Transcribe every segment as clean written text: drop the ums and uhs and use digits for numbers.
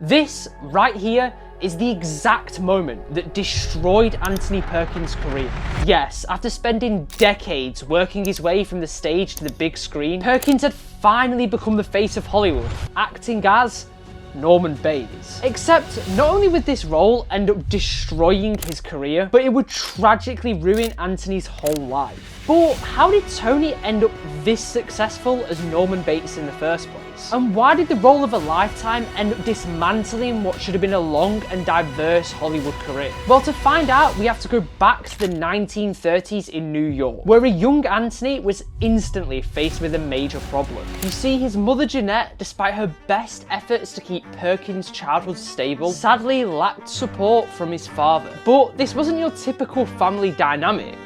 This, right here, is the exact moment that destroyed Anthony Perkins' career. Yes, after spending decades working his way from the stage to the big screen, Perkins had finally become the face of Hollywood, acting as Norman Bates. Except, not only would this role end up destroying his career, but it would tragically ruin Anthony's whole life. But how did Tony end up this successful as Norman Bates in the first place? And why did the role of a lifetime end up dismantling what should have been a long and diverse Hollywood career? Well, to find out, we have to go back to the 1930s in New York, where a young Anthony was instantly faced with a major problem. You see, his mother Jeanette, despite her best efforts to keep Perkins' childhood stable, sadly lacked support from his father. But this wasn't your typical family dynamic.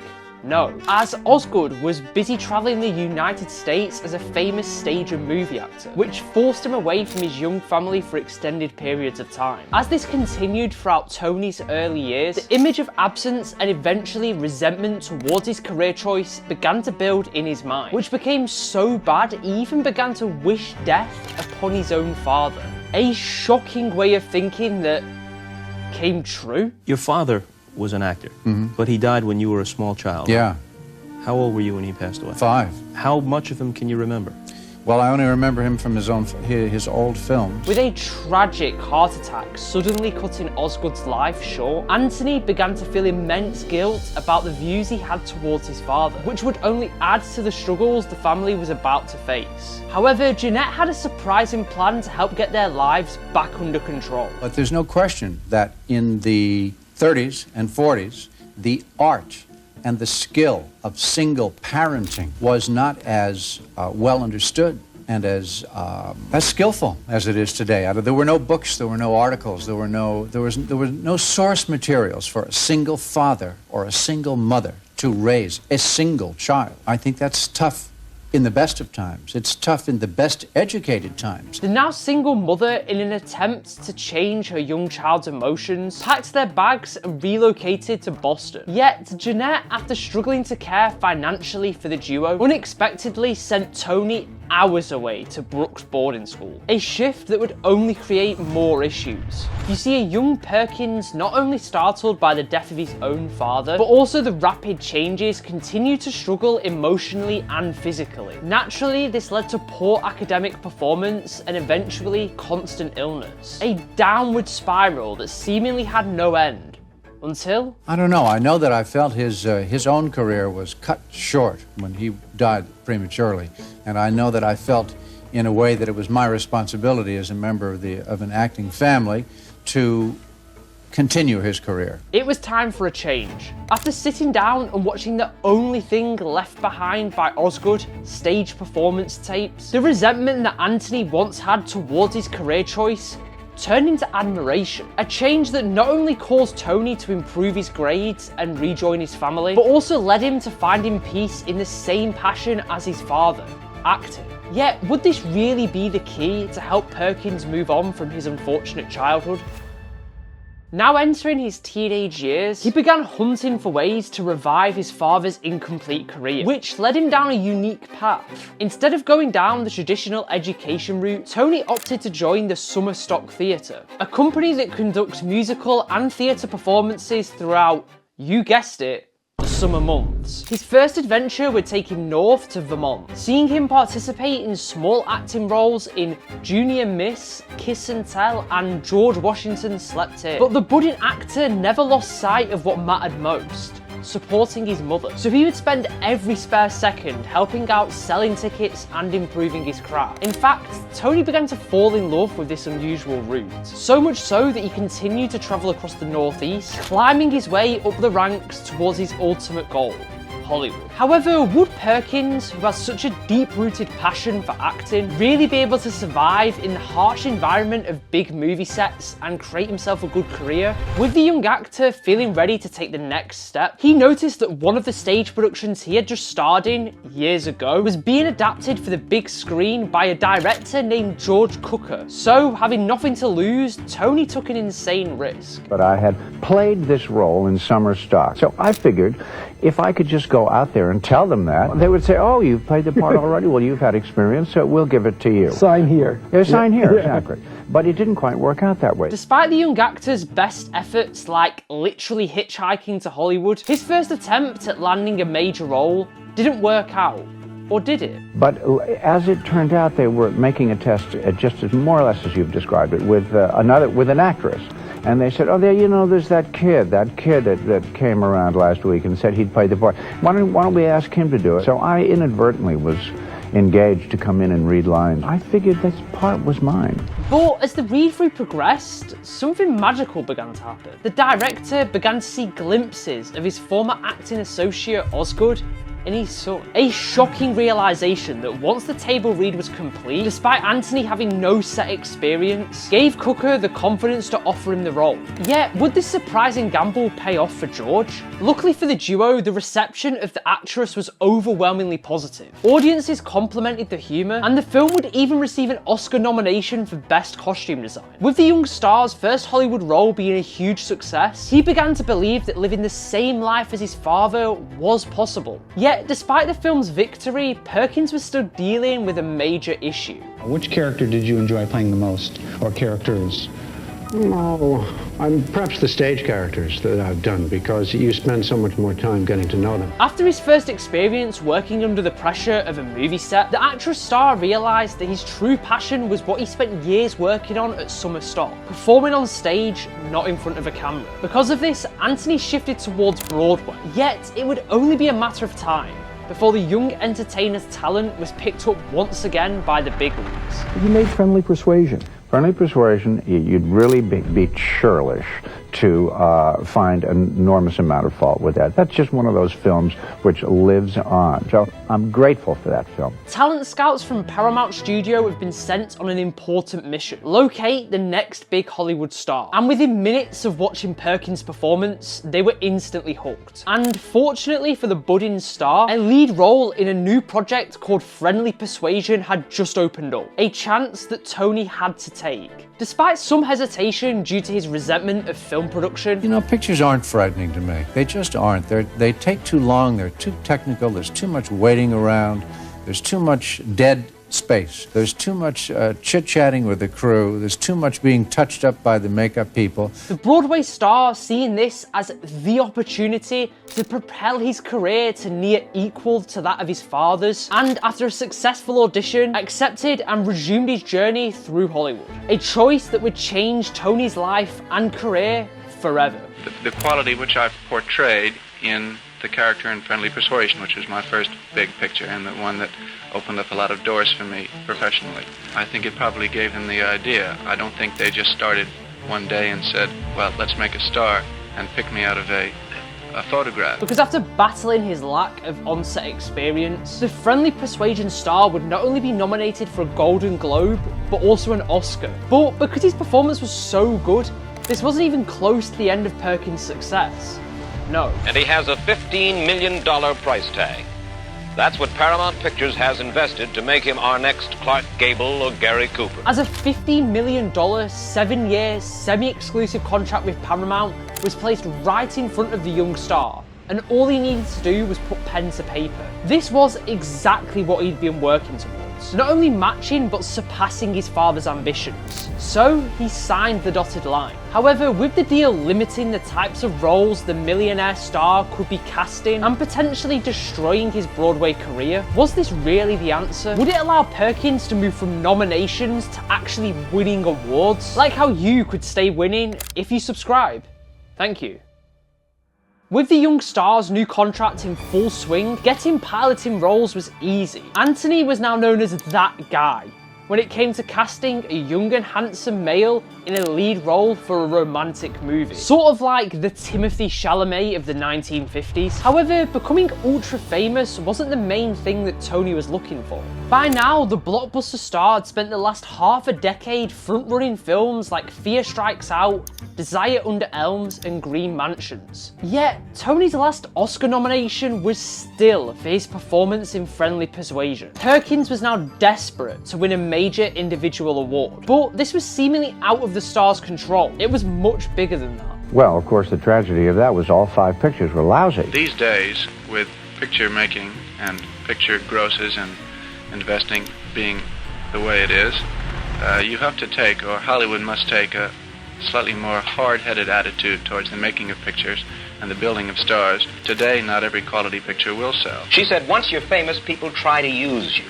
No, as Osgood was busy travelling the United States as a famous stage and movie actor, which forced him away from his young family for extended periods of time. As this continued throughout Tony's early years, the image of absence and eventually resentment towards his career choice began to build in his mind, which became so bad he even began to wish death upon his own father. A shocking way of thinking that came true. Your father was an actor, but he died when you were a small child. Yeah. How old were you when he passed away? 5. How much of him can you remember? Well, I only remember him from his old films. With a tragic heart attack suddenly cutting Osgood's life short, Anthony began to feel immense guilt about the views he had towards his father, which would only add to the struggles the family was about to face. However, Jeanette had a surprising plan to help get their lives back under control. But there's no question that in the 30s and 40s, the art and the skill of single parenting was not as well understood and as skillful as it is today. There were no books, there were no articles, there were no source materials for a single father or a single mother to raise a single child. I think that's tough in the best of times. It's tough in the best educated times. The now single mother, in an attempt to change her young child's emotions, packed their bags and relocated to Boston. Yet, Jeanette, after struggling to care financially for the duo, unexpectedly sent Tony hours away to Brooks boarding school, a shift that would only create more issues. You see, a young Perkins, not only startled by the death of his own father, but also the rapid changes, continued to struggle emotionally and physically. Naturally, this led to poor academic performance and eventually constant illness, a downward spiral that seemingly had no end. Until? I don't know. I know that I felt his own career was cut short when he died prematurely. And I know that I felt, in a way, that it was my responsibility as a member of an acting family to continue his career. It was time for a change. After sitting down and watching the only thing left behind by Osgood, stage performance tapes, the resentment that Anthony once had towards his career choice turned into admiration. A change that not only caused Tony to improve his grades and rejoin his family, but also led him to finding peace in the same passion as his father, acting. Yet, would this really be the key to help Perkins move on from his unfortunate childhood? Now entering his teenage years, he began hunting for ways to revive his father's incomplete career, which led him down a unique path. Instead of going down the traditional education route, Tony opted to join the Summer Stock Theatre, a company that conducts musical and theatre performances throughout, you guessed it, the summer months. His first adventure would take him north to Vermont, seeing him participate in small acting roles in Junior Miss, Kiss and Tell, and George Washington Slept Here. But the budding actor never lost sight of what mattered most: supporting his mother. So he would spend every spare second helping out, selling tickets and improving his craft. In fact, Tony began to fall in love with this unusual route. So much so that he continued to travel across the Northeast, climbing his way up the ranks towards his ultimate goal: Hollywood. However, would Perkins, who has such a deep-rooted passion for acting, really be able to survive in the harsh environment of big movie sets and create himself a good career? With the young actor feeling ready to take the next step, he noticed that one of the stage productions he had just starred in years ago was being adapted for the big screen by a director named George Cukor. So, having nothing to lose, Tony took an insane risk. But I had played this role in Summer Stock, so I figured if I could just go go out there and tell them that, they would say, oh, you've played the part already? Well, you've had experience, so we'll give it to you. Sign here. Yeah, sign here, exactly. But it didn't quite work out that way. Despite the young actor's best efforts, like literally hitchhiking to Hollywood, his first attempt at landing a major role didn't work out. Or did it? But as it turned out, they were making a test, just as more or less as you've described it, with an actress. And they said, oh, there, there's that kid that came around last week and said he'd play the part. Why don't we ask him to do it? So I inadvertently was engaged to come in and read lines. I figured this part was mine. But as the read-through progressed, something magical began to happen. The director began to see glimpses of his former acting associate Osgood in his son. A shocking realization that once the table read was complete, despite Anthony having no set experience, gave Cooker the confidence to offer him the role. Yet, would this surprising gamble pay off for George? Luckily for the duo, the reception of the actress was overwhelmingly positive. Audiences complimented the humor, and the film would even receive an Oscar nomination for Best Costume Design. With the young star's first Hollywood role being a huge success, he began to believe that living the same life as his father was possible. Yet, despite the film's victory, Perkins was still dealing with a major issue. Which character did you enjoy playing the most, or characters? Perhaps the stage characters that I've done, because you spend so much more time getting to know them. After his first experience working under the pressure of a movie set, the actress star realised that his true passion was what he spent years working on at summer stock, performing on stage, not in front of a camera. Because of this, Anthony shifted towards Broadway, yet it would only be a matter of time before the young entertainer's talent was picked up once again by the big leagues. You made Friendly Persuasion. Friendly Persuasion, you'd really be churlish to find an enormous amount of fault with that. That's just one of those films which lives on. So I'm grateful for that film. Talent scouts from Paramount Studio have been sent on an important mission: locate the next big Hollywood star. And within minutes of watching Perkins' performance, they were instantly hooked. And fortunately for the budding star, a lead role in a new project called Friendly Persuasion had just opened up. A chance that Tony had to take. Despite some hesitation due to his resentment of film production. Pictures aren't frightening to me. They just aren't. They take too long, they're too technical, there's too much waiting around, there's too much dead space, there's too much chit-chatting with the crew, there's too much being touched up by the makeup people. The Broadway star seeing this as the opportunity to propel his career to near equal to that of his father's, and after a successful audition, accepted and resumed his journey through Hollywood. A choice that would change Tony's life and career forever. The quality which I portrayed in the character in Friendly Persuasion, which was my first big picture and the one that opened up a lot of doors for me professionally. I think it probably gave them the idea. I don't think they just started one day and said, well, let's make a star, and pick me out of a photograph. Because after battling his lack of on-set experience, the Friendly Persuasion star would not only be nominated for a Golden Globe, but also an Oscar. But because his performance was so good, this wasn't even close to the end of Perkins' success. No. And he has a $15 million price tag. That's what Paramount Pictures has invested to make him our next Clark Gable or Gary Cooper. As a $15 million, 7-year, semi-exclusive contract with Paramount was placed right in front of the young star, and all he needed to do was put pen to paper. This was exactly what he'd been working towards, not only matching but surpassing his father's ambitions. So he signed the dotted line. However, with the deal limiting the types of roles the millionaire star could be casting and potentially destroying his Broadway career, was this really the answer? Would it allow Perkins to move from nominations to actually winning awards? Like how you could stay winning if you subscribe. Thank you. With the young star's new contract in full swing, getting piloting roles was easy. Anthony was now known as that guy when it came to casting a young and handsome male in a lead role for a romantic movie. Sort of like the Timothée Chalamet of the 1950s. However, becoming ultra famous wasn't the main thing that Tony was looking for. By now, the blockbuster star had spent the last half a decade front-running films like Fear Strikes Out, Desire Under Elms, and Green Mansions. Yet, Tony's last Oscar nomination was still for his performance in Friendly Persuasion. Perkins was now desperate to win a major individual award, but this was seemingly out of the star's control. It was much bigger than that. Well, of course, the tragedy of that was all 5 pictures were lousy. These days, with picture making and picture grosses and investing being the way it is, you have to take, or Hollywood must take, a slightly more hard-headed attitude towards the making of pictures and the building of stars. Today, not every quality picture will sell. She said, once you're famous, people try to use you.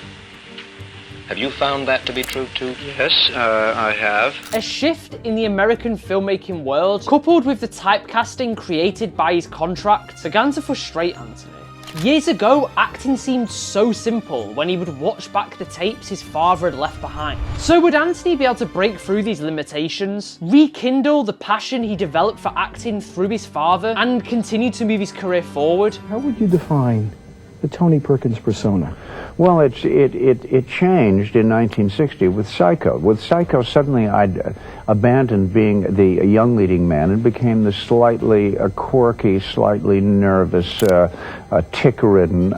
Have you found that to be true, too? Yes, I have. A shift in the American filmmaking world, coupled with the typecasting created by his contract, began to frustrate Anthony. Years ago, acting seemed so simple when he would watch back the tapes his father had left behind. So would Anthony be able to break through these limitations, rekindle the passion he developed for acting through his father, and continue to move his career forward? How would you define the Tony Perkins persona? Well, it changed in 1960 with Psycho. With Psycho, suddenly I'd abandoned being the young leading man and became the slightly quirky, slightly nervous, tick-ridden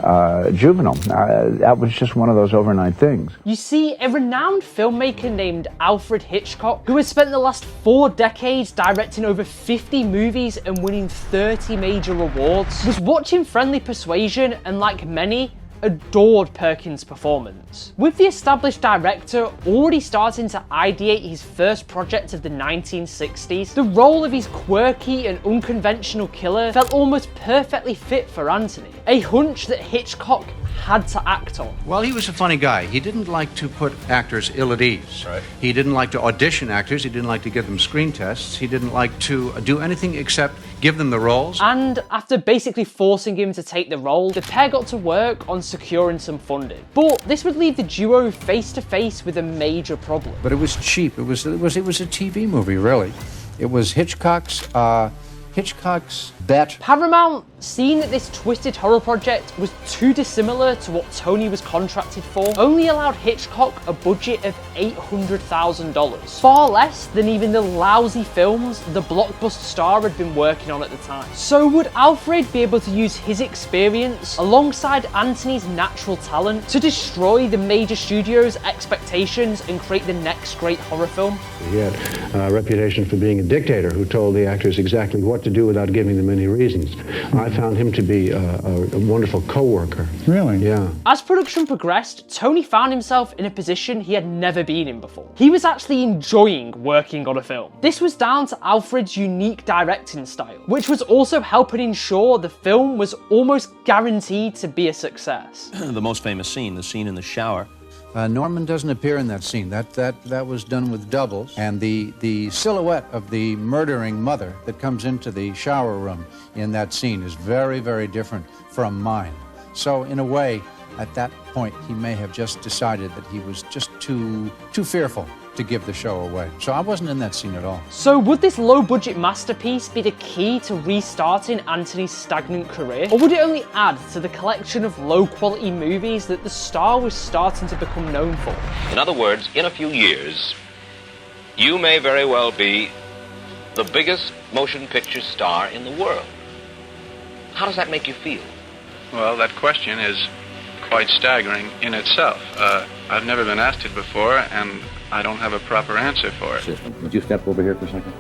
juvenile. That was just one of those overnight things. You see, a renowned filmmaker named Alfred Hitchcock, who has spent the last 4 decades directing over 50 movies and winning 30 major awards, was watching Friendly Persuasion and, like many, adored Perkins' performance. With the established director already starting to ideate his first project of the 1960s, the role of his quirky and unconventional killer felt almost perfectly fit for Anthony, a hunch that Hitchcock had to act on. Well, he was a funny guy. He didn't like to put actors ill at ease. Right. He didn't like to audition actors. He didn't like to give them screen tests. He didn't like to do anything except give them the roles. And after basically forcing him to take the role, the pair got to work on securing some funding. But this would leave the duo face to face with a major problem. But it was cheap. It was a TV movie, really. It was Hitchcock's bet. Paramount, seeing that this twisted horror project was too dissimilar to what Tony was contracted for, only allowed Hitchcock a budget of $800,000, far less than even the lousy films the blockbuster star had been working on at the time. So would Alfred be able to use his experience alongside Anthony's natural talent to destroy the major studio's expectations and create the next great horror film? He had a reputation for being a dictator who told the actors exactly what to do without giving them any reasons. I found him to be a wonderful co-worker. Really? Yeah. As production progressed, Tony found himself in a position he had never been in before. He was actually enjoying working on a film. This was down to Alfred's unique directing style, which was also helping ensure the film was almost guaranteed to be a success. The most famous scene, the scene in the shower. Norman doesn't appear in that scene. That was done with doubles. And the silhouette of the murdering mother that comes into the shower room in that scene is very, very different from mine. So in a way, at that point, he may have just decided that he was just too fearful to give the show away. So I wasn't in that scene at all. So would this low-budget masterpiece be the key to restarting Anthony's stagnant career? Or would it only add to the collection of low-quality movies that the star was starting to become known for? In other words, in a few years, you may very well be the biggest motion picture star in the world. How does that make you feel? Well, that question is quite staggering in itself. I've never been asked it before, and I don't have a proper answer for it. Would you step over here for a second?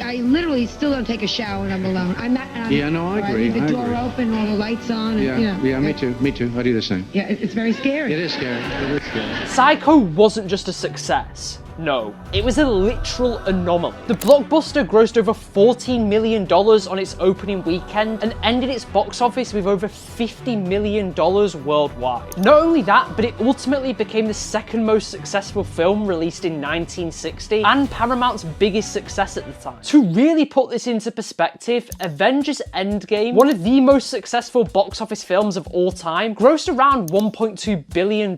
I literally still don't take a shower when I'm alone. Yeah, no, I agree. I leave the door open, all the lights on. And, Me too. I do the same. Yeah, it's very scary. It is scary. Psycho wasn't just a success. No, it was a literal anomaly. The blockbuster grossed over $14 million on its opening weekend and ended its box office with over $50 million worldwide. Not only that, but it ultimately became the second most successful film released in 1960 and Paramount's biggest success at the time. To really put this into perspective, Avengers Endgame, one of the most successful box office films of all time, grossed around $1.2 billion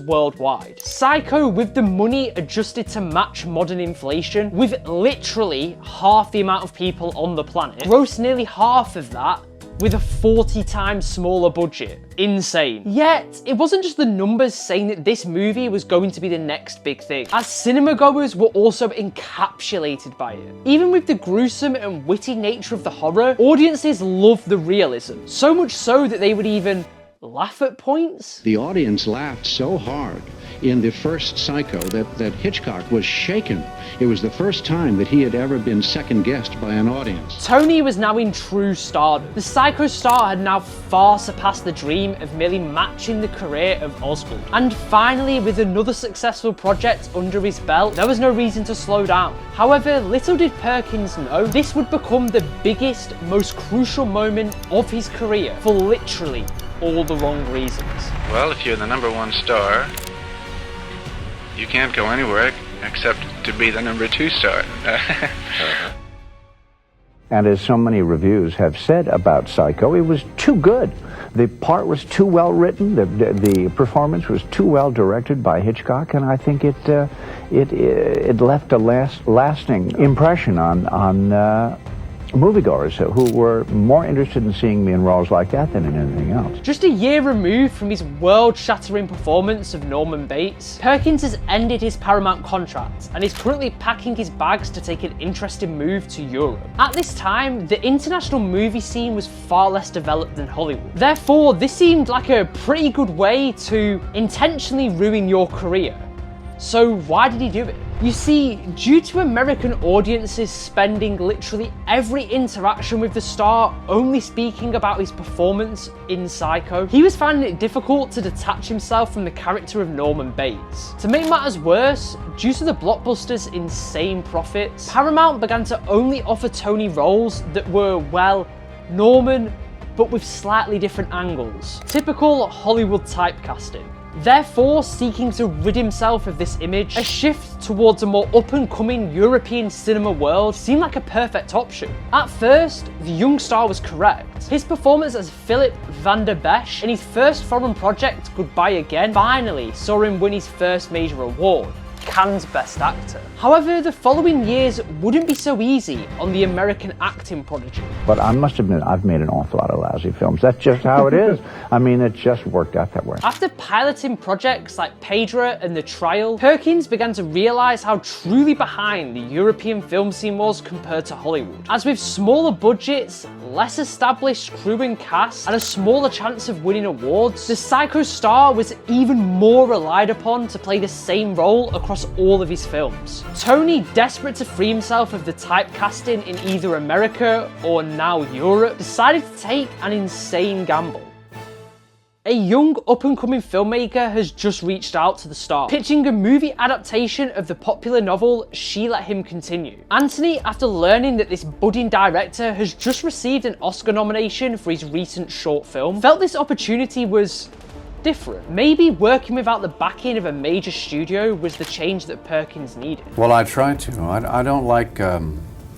worldwide. Psycho, with the money adjusted to match modern inflation, with literally half the amount of people on the planet, grossed nearly half of that with a 40 times smaller budget. Insane. Yet, it wasn't just the numbers saying that this movie was going to be the next big thing, as cinema goers were also encapsulated by it. Even with the gruesome and witty nature of the horror, audiences loved the realism, so much so that they would even laugh at points. The audience laughed so hard. in the first Psycho that Hitchcock was shaken. It was the first time that he had ever been second-guessed by an audience. Tony was now in true stardom. The Psycho star had now far surpassed the dream of merely matching the career of Osgood. And finally, with another successful project under his belt, there was no reason to slow down. However, little did Perkins know, this would become the biggest, most crucial moment of his career for literally all the wrong reasons. Well, if you're the #1 star, you can't go anywhere except to be the #2 star. And as so many reviews have said about Psycho, it was too good. The part was too well written. The performance was too well directed by Hitchcock, and I think it left a lasting impression on moviegoers who were more interested in seeing me in roles like that than in anything else. Just a year removed from his world-shattering performance of Norman Bates, Perkins has ended his Paramount contract and is currently packing his bags to take an interesting move to Europe. At this time, the international movie scene was far less developed than Hollywood. Therefore, this seemed like a pretty good way to intentionally ruin your career. So why did he do it? You see, due to American audiences spending literally every interaction with the star only speaking about his performance in Psycho, he was finding it difficult to detach himself from the character of Norman Bates. To make matters worse, due to the blockbuster's insane profits, Paramount began to only offer Tony roles that were, well, Norman, but with slightly different angles. Typical Hollywood typecasting. Therefore, seeking to rid himself of this image, a shift towards a more up-and-coming European cinema world seemed like a perfect option. At first, the young star was correct. His performance as Philip van der Besch in his first foreign project, Goodbye Again, finally saw him win his first major award, Cannes Best Actor. However, the following years wouldn't be so easy on the American acting prodigy. But I must admit, I've made an awful lot of lousy films. That's just how it is. I mean, it just worked out that way. After piloting projects like Pedra and The Trial, Perkins began to realise how truly behind the European film scene was compared to Hollywood. As with smaller budgets, less established crew and cast, and a smaller chance of winning awards, the Psycho star was even more relied upon to play the same role across all of his films. Tony, desperate to free himself of the typecasting in either America or now Europe, decided to take an insane gamble. A young up-and-coming filmmaker has just reached out to the star, pitching a movie adaptation of the popular novel She Let Him Continue. Anthony, after learning that this budding director has just received an Oscar nomination for his recent short film, felt this opportunity was different. Maybe working without the backing of a major studio was the change that Perkins needed. Well, I try to. I don't like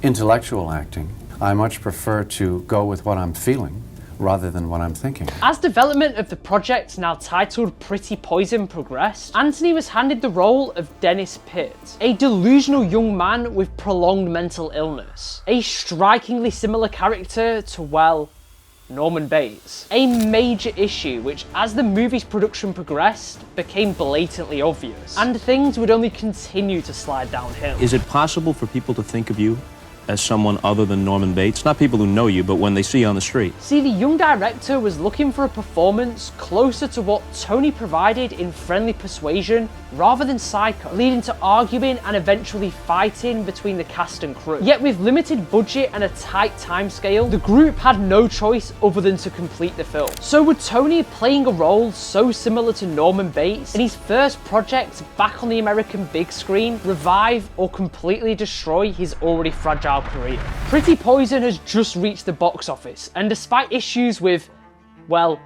intellectual acting. I much prefer to go with what I'm feeling rather than what I'm thinking. As development of the project, now titled Pretty Poison, progressed, Anthony was handed the role of Dennis Pitt, a delusional young man with prolonged mental illness. A strikingly similar character to, well, Norman Bates. A major issue which, as the movie's production progressed, became blatantly obvious, and things would only continue to slide downhill. Is it possible for people to think of you as someone other than Norman Bates? Not people who know you, but when they see you on the street. See, the young director was looking for a performance closer to what Tony provided in Friendly Persuasion rather than Psycho, leading to arguing and eventually fighting between the cast and crew. Yet with limited budget and a tight timescale, the group had no choice other than to complete the film. So would Tony, playing a role so similar to Norman Bates in his first project back on the American big screen, revive or completely destroy his already fragile career? Pretty Poison has just reached the box office, and despite issues with, well,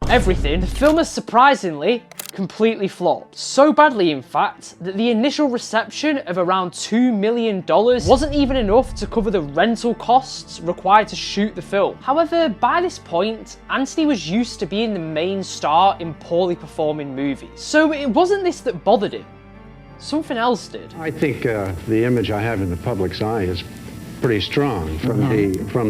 everything, the film has surprisingly completely flopped. So badly, in fact, that the initial reception of around $2 million wasn't even enough to cover the rental costs required to shoot the film. However, by this point, Anthony was used to being the main star in poorly performing movies. So it wasn't this that bothered him. Something else did. I think the image I have in the public's eye is pretty strong from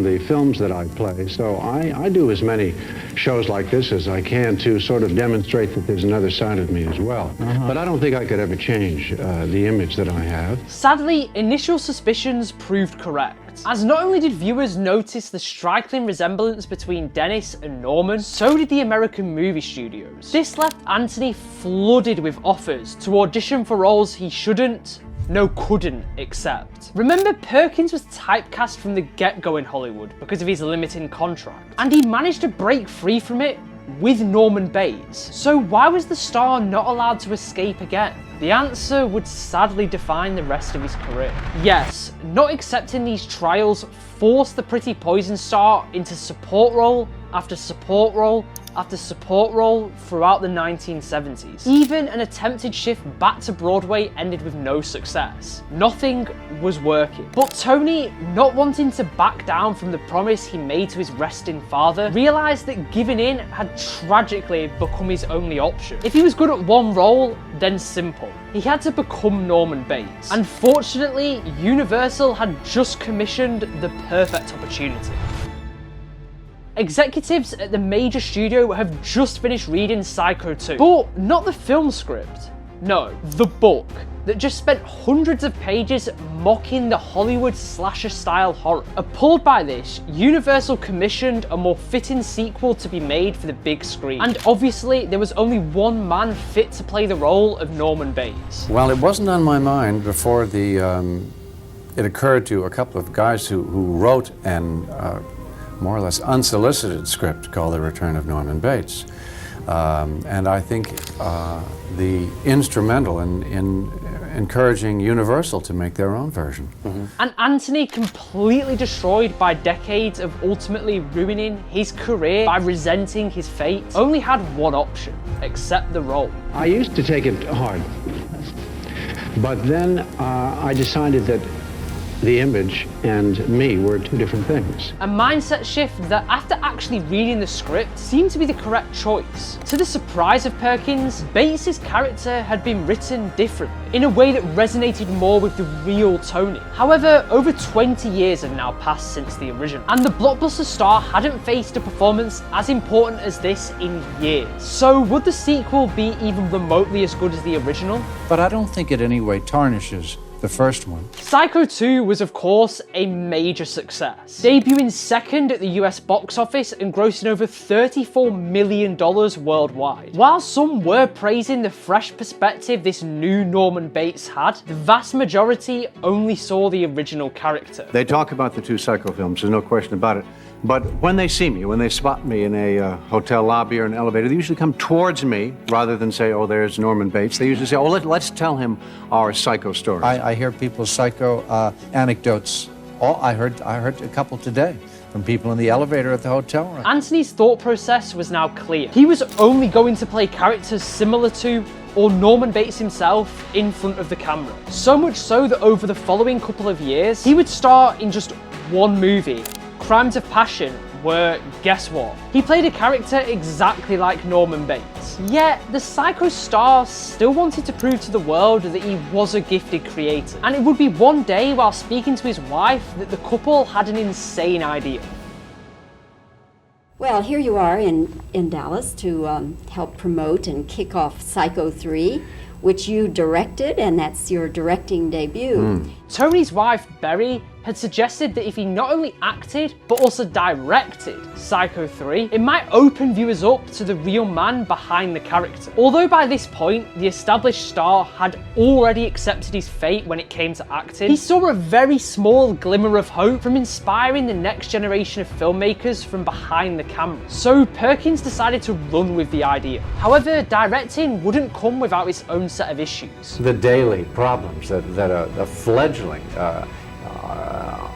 the films that I play. So I do as many shows like this as I can to sort of demonstrate that there's another side of me as well. But I don't think I could ever change the image that I have. Sadly, initial suspicions proved correct, as not only did viewers notice the striking resemblance between Dennis and Norman, so did the American movie studios. This left Anthony flooded with offers to audition for roles he couldn't accept. Remember, Perkins was typecast from the get-go in Hollywood because of his limiting contract, and he managed to break free from it with Norman Bates. So why was the star not allowed to escape again? The answer would sadly define the rest of his career. Yes, not accepting these trials forced the Pretty Poison star into support role after support role after support role throughout the 1970s. Even an attempted shift back to Broadway ended with no success. Nothing was working. But Tony, not wanting to back down from the promise he made to his resting father, realised that giving in had tragically become his only option. If he was good at one role, then simple. He had to become Norman Bates. And fortunately, Universal had just commissioned the perfect opportunity. Executives at the major studio have just finished reading Psycho 2, but not the film script. No, the book that just spent hundreds of pages mocking the Hollywood slasher-style horror. Appalled by this, Universal commissioned a more fitting sequel to be made for the big screen. And obviously, there was only one man fit to play the role of Norman Bates. Well, it wasn't on my mind before it occurred to a couple of guys who wrote and more or less unsolicited script called The Return of Norman Bates. And I think the instrumental in encouraging Universal to make their own version. And Anthony, completely destroyed by decades of ultimately ruining his career by resenting his fate, only had one option: accept the role. I used to take it hard, but then I decided that the image and me were two different things. A mindset shift that, after actually reading the script, seemed to be the correct choice. To the surprise of Perkins, Bates' character had been written differently, in a way that resonated more with the real Tony. However, over 20 years have now passed since the original, and the blockbuster star hadn't faced a performance as important as this in years. So would the sequel be even remotely as good as the original? But I don't think it in any way tarnishes the first one. Psycho 2 was, of course, a major success, debuting second at the US box office and grossing over $34 million worldwide. While some were praising the fresh perspective this new Norman Bates had, the vast majority only saw the original character. They talk about the two Psycho films, there's no question about it. But when they see me, when they spot me in a hotel lobby or an elevator, they usually come towards me rather than say, oh, there's Norman Bates. They usually say, oh, let's tell him our Psycho story. I hear people's Psycho anecdotes. I heard a couple today from people in the elevator at the hotel room. Anthony's thought process was now clear. He was only going to play characters similar to or Norman Bates himself in front of the camera. So much so that over the following couple of years, he would star in just one movie, Crimes of Passion, where, guess what? He played a character exactly like Norman Bates. Yet, the Psycho star still wanted to prove to the world that he was a gifted creator. And it would be one day while speaking to his wife that the couple had an insane idea. Well, here you are in Dallas to help promote and kick off Psycho 3, which you directed, and that's your directing debut. Tony's wife, Berry, had suggested that if he not only acted, but also directed Psycho 3, it might open viewers up to the real man behind the character. Although by this point, the established star had already accepted his fate when it came to acting, he saw a very small glimmer of hope from inspiring the next generation of filmmakers from behind the camera. So Perkins decided to run with the idea. However, directing wouldn't come without its own set of issues. The daily problems that a fledgling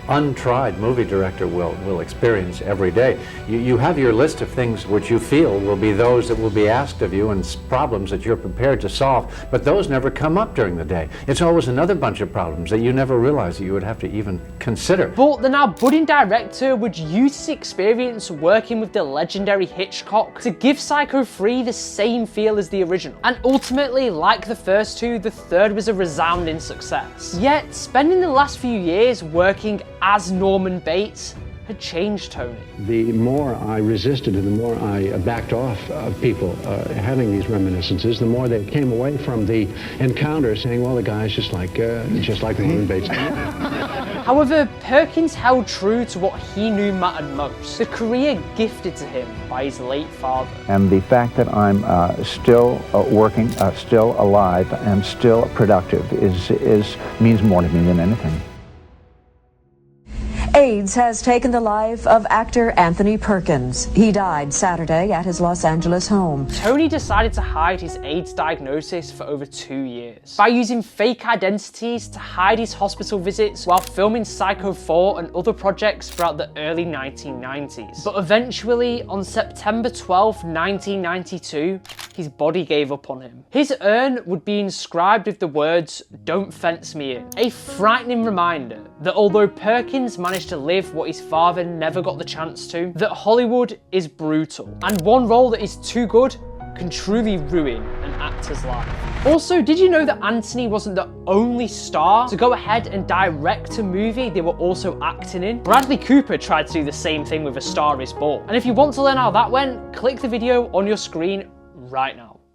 untried movie director will experience every day. You have your list of things which you feel will be those that will be asked of you and problems that you're prepared to solve, but those never come up during the day. It's always another bunch of problems that you never realized that you would have to even consider. But the now budding director would use his experience working with the legendary Hitchcock to give Psycho 3 the same feel as the original. And ultimately, like the first two, the third was a resounding success. Yet, spending the last few years working as Norman Bates had changed Tony. The more I resisted and the more I backed off of people having these reminiscences, the more they came away from the encounter saying, well, the guy's just like Norman Bates. However, Perkins held true to what he knew mattered most, the career gifted to him by his late father. And the fact that I'm still working, still alive, and still productive means more to me than anything. AIDS has taken the life of actor Anthony Perkins. He died Saturday at his Los Angeles home. Tony decided to hide his AIDS diagnosis for over 2 years by using fake identities to hide his hospital visits while filming Psycho 4 and other projects throughout the early 1990s. But eventually, on September 12, 1992, his body gave up on him. His urn would be inscribed with the words, "Don't fence me in." A frightening reminder that although Perkins managed to live what his father never got the chance to, that Hollywood is brutal, and one role that is too good can truly ruin an actor's life. Also, did you know that Anthony wasn't the only star to go ahead and direct a movie they were also acting in? Bradley Cooper tried to do the same thing with A Star Is Born. And if you want to learn how that went, click the video on your screen right now.